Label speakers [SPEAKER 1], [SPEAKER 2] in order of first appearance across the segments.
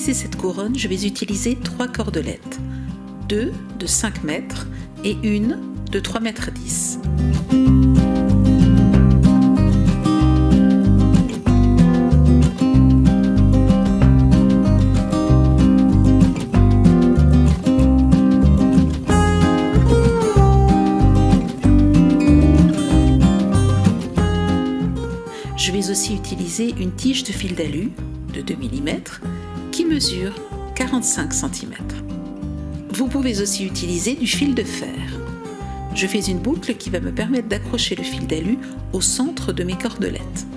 [SPEAKER 1] réaliser cette couronne, je vais utiliser 3 cordelettes, 2 de 5 mètres et une de 3,10 mètres. Je vais aussi utiliser une tige de fil d'alu de 2 mm qui mesure 45 cm. Vous pouvez aussi utiliser du fil de fer. Je fais une boucle qui va me permettre d'accrocher le fil d'alu au centre de mes cordelettes.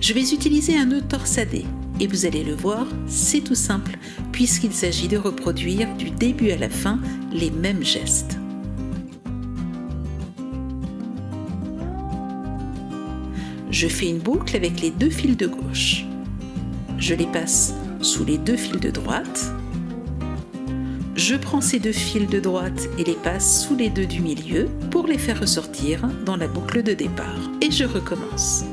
[SPEAKER 1] Je vais utiliser un nœud torsadé et vous allez le voir, c'est tout simple puisqu'il s'agit de reproduire du début à la fin les mêmes gestes. Je fais une boucle avec les 2 fils de gauche. Je les passe sous les 2 fils de droite. Je prends ces 2 fils de droite et les passe sous les 2 du milieu pour les faire ressortir dans la boucle de départ. Et je recommence.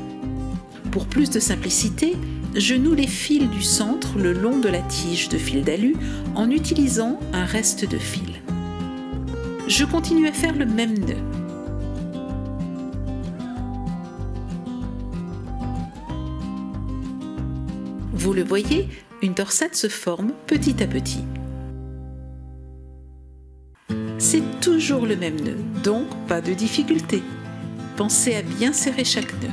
[SPEAKER 1] Pour plus de simplicité, je noue les fils du centre le long de la tige de fil d'alu en utilisant un reste de fil. Je continue à faire le même nœud. Vous le voyez, une torsade se forme petit à petit. C'est toujours le même nœud, donc pas de difficulté. Pensez à bien serrer chaque nœud.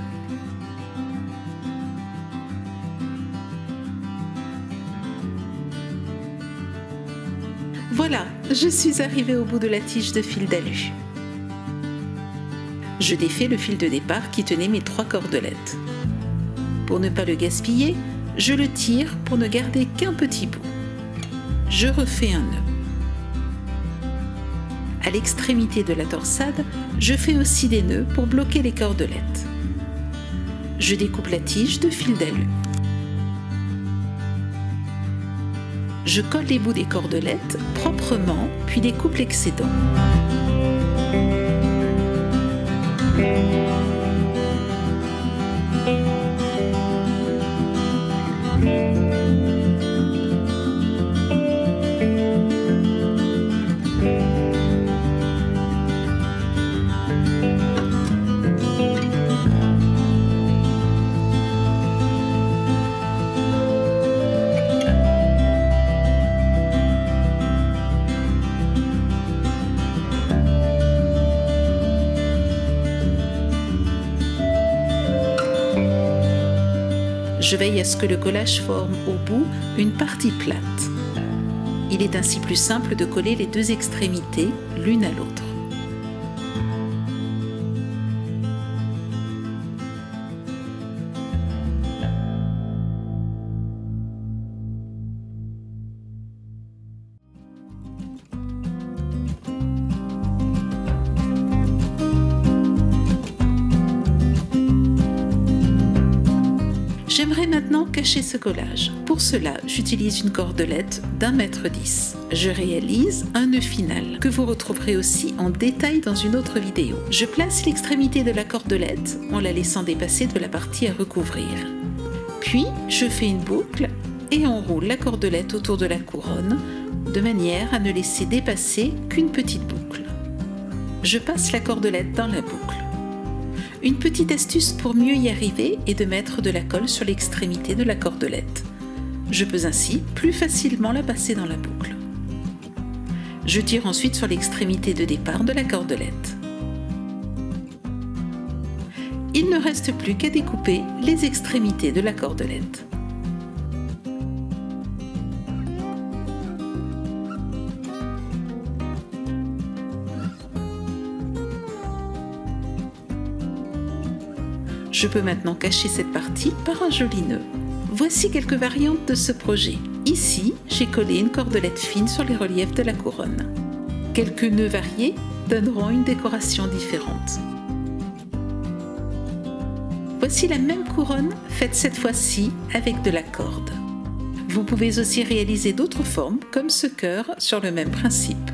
[SPEAKER 1] Voilà, je suis arrivée au bout de la tige de fil d'alu. Je défais le fil de départ qui tenait mes 3 cordelettes. Pour ne pas le gaspiller, je le tire pour ne garder qu'un petit bout. Je refais un nœud. À l'extrémité de la torsade, je fais aussi des nœuds pour bloquer les cordelettes. Je découpe la tige de fil d'alu. Je colle les bouts des cordelettes proprement, puis découpe l'excédent. Je veille à ce que le collage forme au bout une partie plate. Il est ainsi plus simple de coller les 2 extrémités l'une à l'autre. J'aimerais maintenant cacher ce collage. Pour cela, j'utilise une cordelette d'1,10 m. Je réalise un nœud final, que vous retrouverez aussi en détail dans une autre vidéo. Je place l'extrémité de la cordelette en la laissant dépasser de la partie à recouvrir. Puis, je fais une boucle et enroule la cordelette autour de la couronne, de manière à ne laisser dépasser qu'une petite boucle. Je passe la cordelette dans la boucle. Une petite astuce pour mieux y arriver est de mettre de la colle sur l'extrémité de la cordelette. Je peux ainsi plus facilement la passer dans la boucle. Je tire ensuite sur l'extrémité de départ de la cordelette. Il ne reste plus qu'à découper les extrémités de la cordelette. Je peux maintenant cacher cette partie par un joli nœud. Voici quelques variantes de ce projet. Ici, j'ai collé une cordelette fine sur les reliefs de la couronne. Quelques nœuds variés donneront une décoration différente. Voici la même couronne, faite cette fois-ci avec de la corde. Vous pouvez aussi réaliser d'autres formes comme ce cœur sur le même principe.